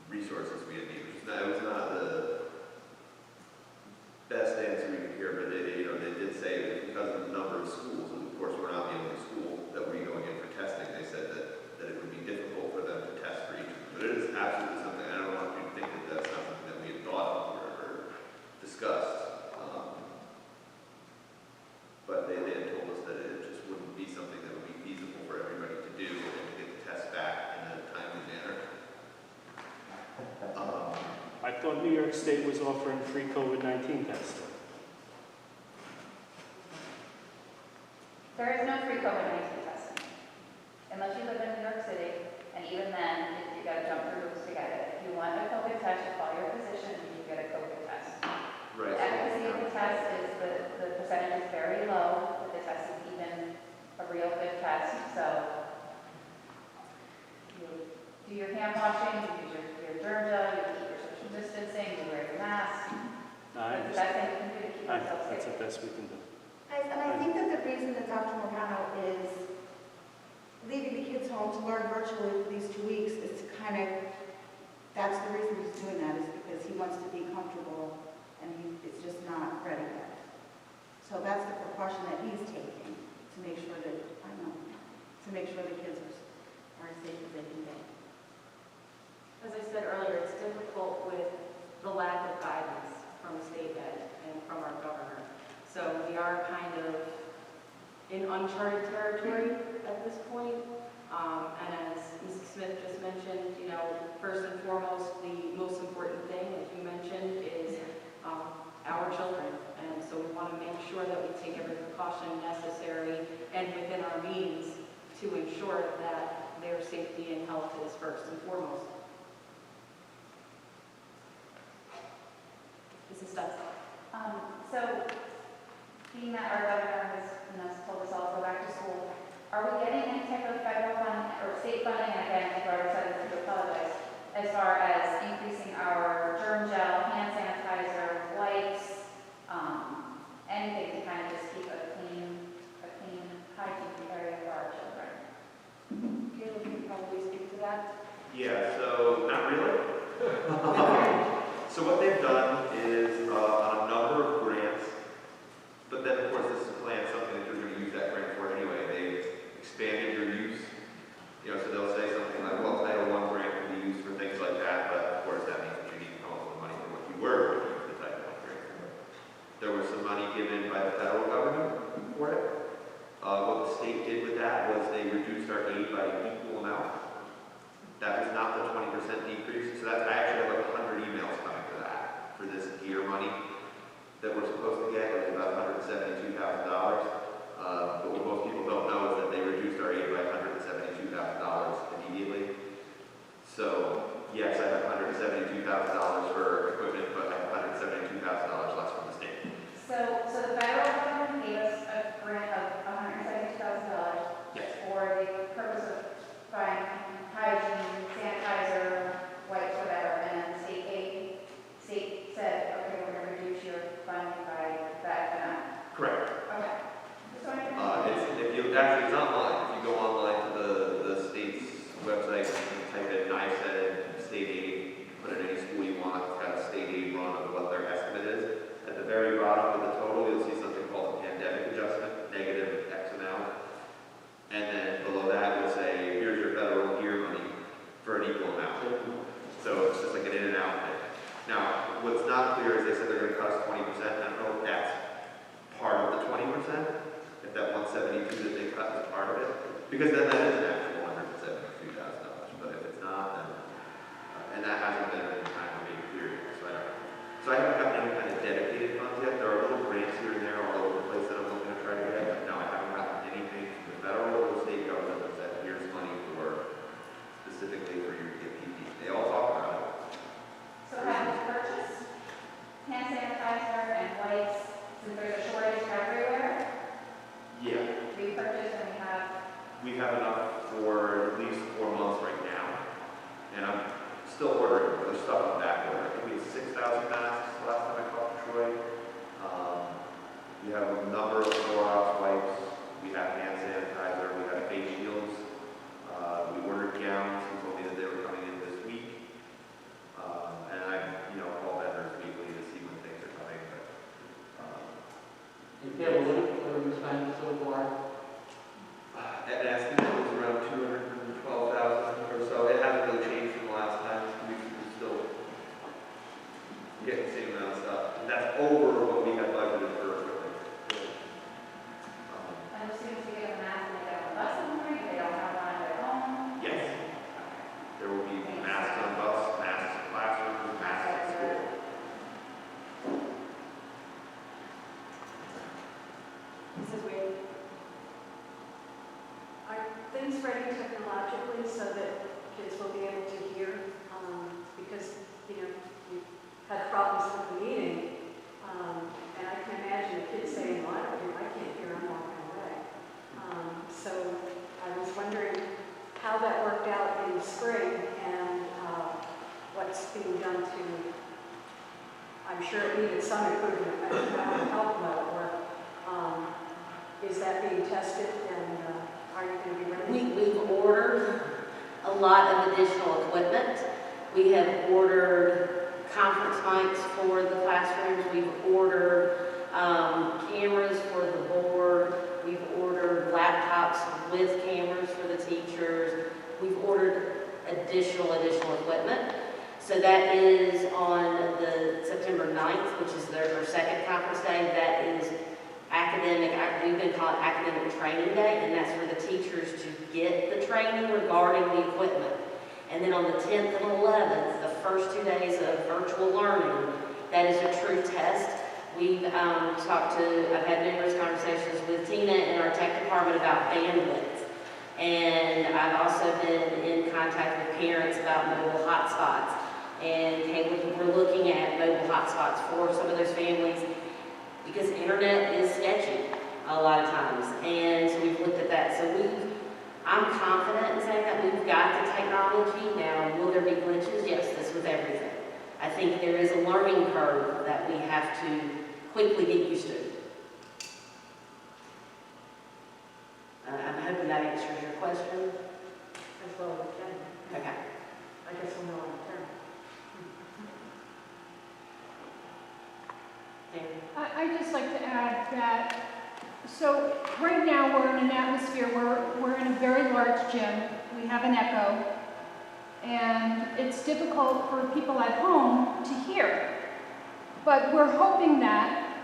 resources we had needed. It was not the best answer we could hear, but they did say that because of the number of schools, and of course we're not the only school that would be going in for testing, they said that it would be difficult for them to test for each of them. But it is absolutely something, I don't want you to think that that's something that we had thought of or discussed. But they had told us that it just wouldn't be something that would be feasible for everybody to do and to get the test back in a timely manner.
I thought New York State was offering free COVID-19 testing.
There is no free COVID-19 testing. Unless you live in New York City, and even then, you gotta jump through hoops to get it. If you want a COVID test, you call your physician and you get a COVID test.
Right.
The efficacy of the test is the percentage is very low, but the test is even a real good test. So you do your hand washing, you use your germ gel, you keep your social distancing, you wear your mask. That's the best thing we can do to keep ourselves
That's
safe.
the best we can do.
And I think that the reason that Dr. Morgano is leaving the kids home to learn virtually for these 2 weeks is to that's the reason he's doing that, is because he wants to be comfortable and it's just not ready yet. So that's the precaution that he's taking to make sure that, to make sure the kids are as safe as they can be.
As I said earlier, it's difficult with the lack of guidance from state ed and from our governor. So we are kind of in uncharted territory at this point. And as Mrs. Smith just mentioned, first and foremost, the most important thing, as you mentioned, is our children. And so we want to make sure that we take every precaution necessary and within our means to ensure that their safety and health is first and foremost. Mrs. Stetson.
So, being that our governor has told us all to go back to school, are we getting any type of federal fund or state funding? And again, I think I already said this, I apologize, as far as increasing our germ gel, hand sanitizer, wipes, anything to kind of just
Yeah, so not really. So what they've done is on a number of grants, but then of course this is a plan, something that you're going to use that grant for anyway. They've expanded your use. You know, so they'll say something like, well, Title I grant can be used for things like that, but of course that means that you need to come up with the money for what you were going to use the Title I grant for. There was some money given by the federal government for it. What the state did with that was they reduced our aid by an equal amount. That was not the 20% decrease. So that's, I actually have like 100 emails coming for that, for this gear money that we're supposed to get. It was about $172,000. But what most people don't know is that they reduced our aid by $172,000 immediately. So yes, I have $172,000 for equipment, but I have $172,000 less from the state.
So the federal government gave us a grant of $172,000
Yes.
for the purpose of buying hygiene, sanitizer, wipes, whatever, and then the state said, okay, we're going to reduce your funding by that amount.
Correct.
Okay. Just wanted to-
It's online. If you go online to the state's website, you can type in NICEAD, state aid, you can put in any school you want. It's got a state aid run of what their estimate is. At the very bottom of the total, you'll see something called a pandemic adjustment, negative X amount. And then below that, you'll say, here's your federal gear money for an equal amount. So it's just like an in and out thing. Now, what's not clear is they said they're going to cut us 20%. I don't know if that's part of the 20%, if that 172 that they cut is part of it. Because then that is an actual $172,000. But if it's not, then, and that hasn't been in time to be clear yet, so I don't know. So I haven't gotten any kind of dedicated funds yet. There are little grants here and there all over the place that I'm looking to try to get, but no, I haven't gotten anything from the federal or the state government that said, here's money for, specifically for you to get PPE. They all talk about it.
So have you purchased hand sanitizer and wipes, since there's a shortage everywhere?
Yeah.
We purchased and we have,
We have enough for at least 4 months right now, and I'm still ordering. There's stuff on back order. I think we had 6,000 masks last time I talked to Troy. We have a number of Clorox wipes. We have hand sanitizer. We have face shields. We ordered gowns. He told me that they were coming in this week. And I, call vendors weekly to see when things are coming. But,
If you have a limit for what you spent so far,
an estimate was around 212,000 or so. It hasn't really changed from the last time. We still get the same amount of stuff. And that's over what we had budgeted for equipment.
and as soon as we get a mask, they have a bus somewhere, they don't have one at their home.
Yes. There will be masks on bus, masks in classrooms, masks at school.
Mrs. Wade?
Are things ready technologically so that kids will be able to hear? Because, we've had problems with the meeting, and I can imagine kids saying, well, I can't hear, I'm walking away. So I was wondering how that worked out in the spring and what's being done to, I'm sure it needed some improvement, but how to help that work. Is that being tested and are you going to be ready?
We've ordered a lot of additional equipment. We have ordered conference mics for the classrooms. We've ordered cameras for the board. We've ordered laptops with cameras for the teachers. We've ordered additional equipment. So that is on the September 9th, which is their second conference day. That is academic, we've been called academic training day, and that's for the teachers to get the training regarding the equipment. And then on the 10th and 11th, the first 2 days of virtual learning, that is a true test. We've I've had numerous conversations with Tina in our tech department about bandwidth. And I've also been in contact with parents about mobile hotspots. And we're looking at mobile hotspots for some of those families because internet is sketchy a lot of times. And so we've looked at that. So I'm confident in saying that we've got the technology. Now, will there be glitches? Yes, this with everything. I think there is a learning curve that we have to quickly get used to. I'm hoping that answers your question.
As well as we can.
Okay.
I'd just like to add that, so right now we're in an atmosphere where we're in a very large gym. We have an echo, and it's difficult for people at home to hear. But we're hoping that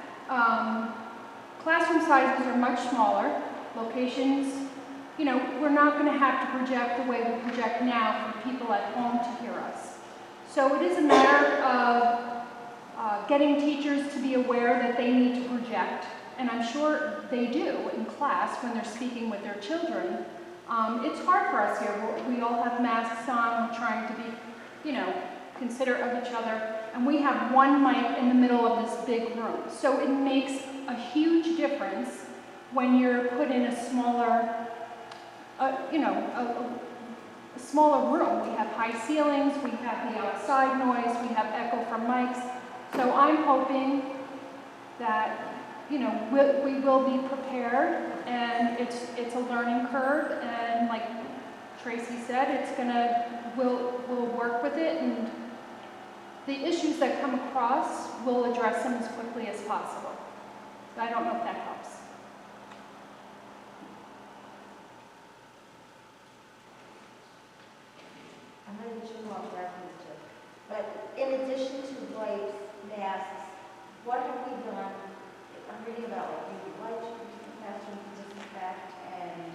classroom sizes are much smaller, locations, you know, we're not going to have to project the way we project now for people at home to hear us. So it is a matter of getting teachers to be aware that they need to project, and I'm sure they do in class when they're speaking with their children. It's hard for us here. We all have masks on, we're trying to be, you know, considerate of each other, and we have one mic in the middle of this big room. So it makes a huge difference when you're put in a smaller, you know, a smaller room. We have high ceilings, we have the outside noise, we have echo from mics. So I'm hoping that, you know, we will be prepared, and it's a learning curve, and like Tracy said, we'll work with it, and the issues that come across, we'll address them as quickly as possible. I don't know if that helps.
I'm not even sure what reference to, but in addition to wipes, masks, what have we done? I'm reading about like UV lights, classroom disinfect, and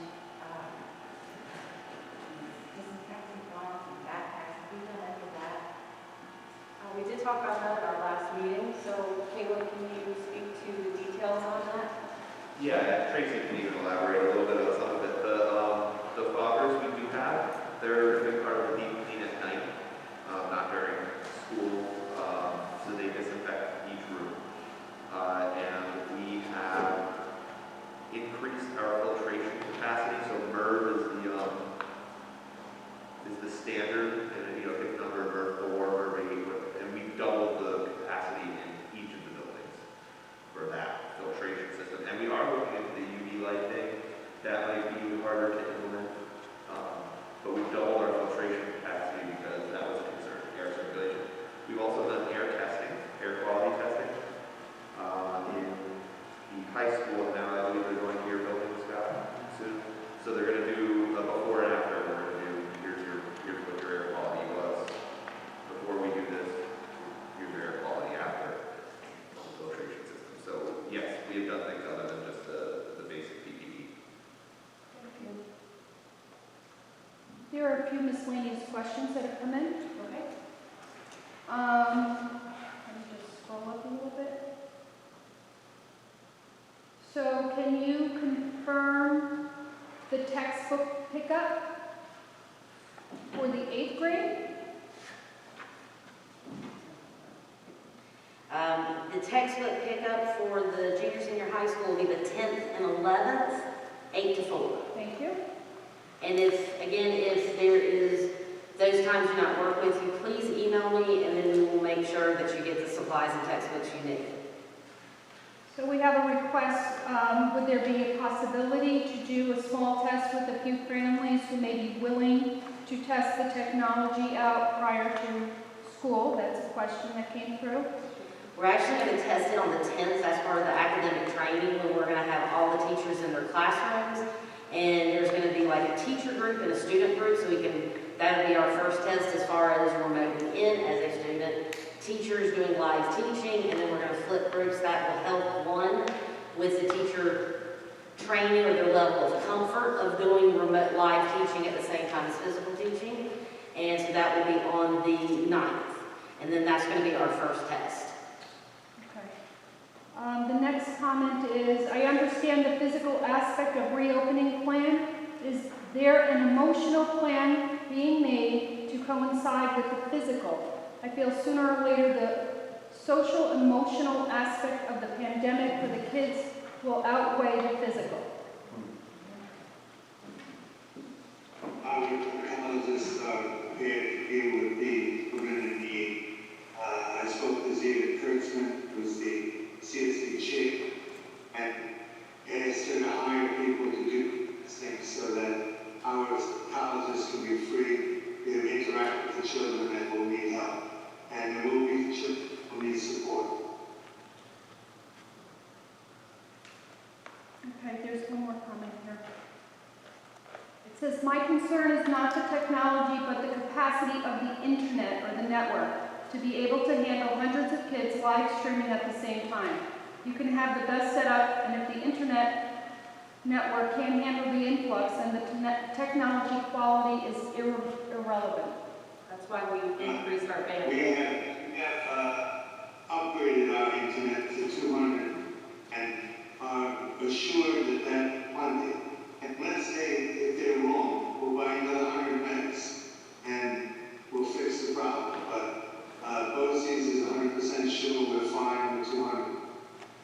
disinfecting bombs and backpacks. Have we done any of that?
We did talk about that at our last meeting, so Kayla, can you speak to the details on that?
Yeah, Tracy can even elaborate a little bit on some of it. The foggers we do have, they're a big part of the deep clean at night, not during school, so they disinfect each room. And we have increased our filtration capacity, so MERV is the standard, and you know, pick number MERV 4, MERV 8, and we've doubled the capacity in each of the buildings for that filtration system. And we are looking at the UV light thing. That might be harder to implement, but we've doubled our filtration capacity because that was a concern, air circulation. We've also done air testing, air quality testing, in the high school now. I believe they're going to your building, Scott, soon. So they're going to do a before and after. We're going to do, here's what your air quality was before we do this. Here's your air quality after the filtration system. So yes, we have done things other than just the basic PPE.
Thank you. There are a few miscellaneous questions that have come in.
Okay.
Let me just scroll up a little bit. So can you confirm the textbook pickup for the 8th grade?
The textbook pickup for the junior, senior high school will be the 10th and 11th, 8 to 4.
Thank you.
And if there is, those times do not work with you, please email me, and then we will make sure that you get the supplies and textbooks you need.
So we have a request, would there be a possibility to do a small test with a few families who may be willing to test the technology out prior to school? That's a question that came through.
We're actually going to test it on the 10th. That's part of the academic training, when we're going to have all the teachers in their classrooms. And there's going to be like a teacher group and a student group, so that'll be our first test as far as remoting in as a student. Teachers doing live teaching, and then we're going to flip groups. That will help, one, with the teacher training or their level of comfort of doing remote live teaching at the same time as physical teaching. And so that will be on the 9th. And then that's going to be our first test.
Okay. The next comment is, I understand the physical aspect of reopening plan. Is there an emotional plan being made to coincide with the physical? I feel sooner or later the social emotional aspect of the pandemic for the kids will outweigh the physical.
How does this deal with the women in need? I spoke to Zeta Kurtzman, who's the CSD chief, and asked her to hire people to do things so that our colleges can be free to interact with the children that will need help. And there will be children who need support.
concern is not the technology, but the capacity of the internet or the network to be able to handle hundreds of kids live streaming at the same time. You can have the best setup, and if the internet network can't handle the influx, then the technology quality is irrelevant.
That's why we increased our bandwidth.
We have upgraded our internet to 200 and are assured that that's plenty. And let's say if they're wrong, we'll buy another 100 megs and we'll fix the problem. But BOCES is 100% sure we're fine with 200.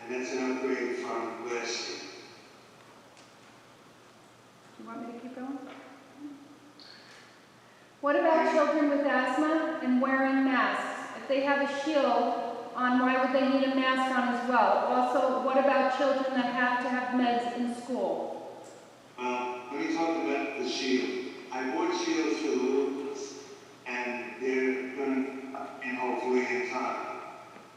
And that's an upgrade from last year.
Do you want me to keep going? What about children with asthma and wearing masks? If they have a shield on, why would they need a mask on as well? Also, what about children that have to have meds in school?
Let me talk about the shield. I bought shields for the little ones, and they're going to, and hopefully in time.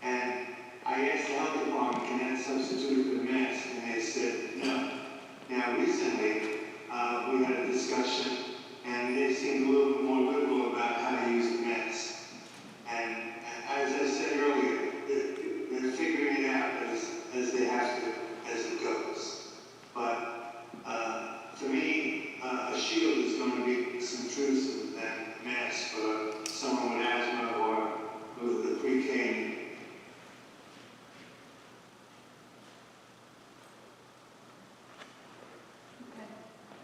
And I asked the health department, can that substitute for the mask? And they said no. Now, recently, we had a discussion, and they seemed a little bit more liberal about how to use the mask. And as I said earlier, they're figuring it out as they have to, as it goes. But for me, a shield is going to be less intrusive than a mask for someone with asthma or with the pre-K.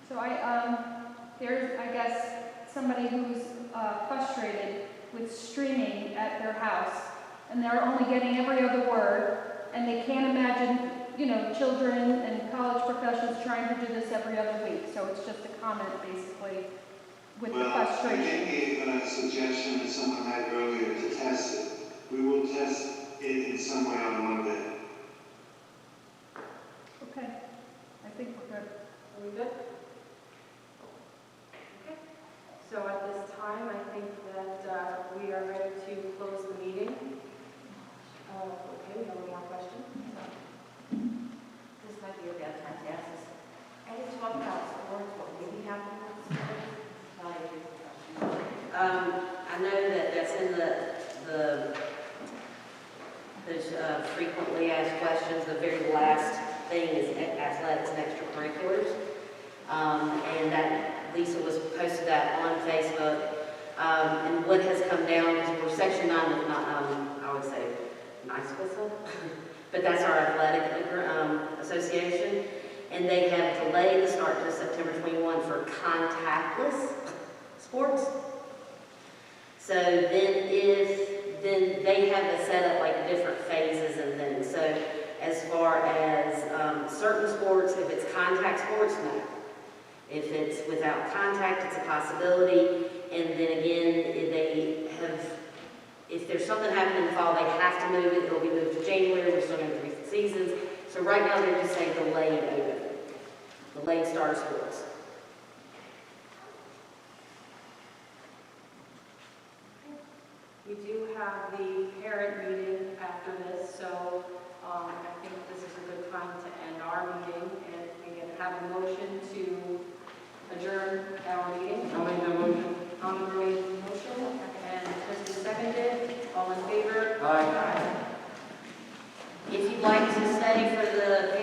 So there's, I guess, somebody who's frustrated with streaming at their house, and they're only getting every other word, and they can't imagine, children and college professionals trying to do this every other week. So it's just a comment, basically, with the frustration.
I gave a suggestion that someone had earlier to test it. We will test it in some way on Monday.
Okay, I think we're good.
Are we good? Okay. So at this time, I think that we are ready to close the meeting. Okay, we have one more question.
This might be a bad time to ask this. I didn't talk about sports, what maybe happened with sports.
I know that that's in those frequently asked questions. The very last thing is athletics and extracurriculars. And that Lisa was posted that on Facebook. And what has come down is we're Section 9 of, I would say, nice whistle, but that's our athletic association. And they have delayed the start to September 21 for contactless sports. So then they have it set up like different phases and things. So as far as certain sports, if it's contact sports, no. If it's without contact, it's a possibility. And then again, if there's something happening in the fall, they have to move it. It'll be moved to January. We're still going 3 seasons. So right now, they're just saying delayed open. Delayed start of sports.
We do have the parent meeting after this, so I think this is a good time to end our meeting, and we can have a motion to adjourn our meeting.
I'll make that motion.
Tom made the motion, and Kristen seconded. All in favor?
Aye.
If you'd like to stay for the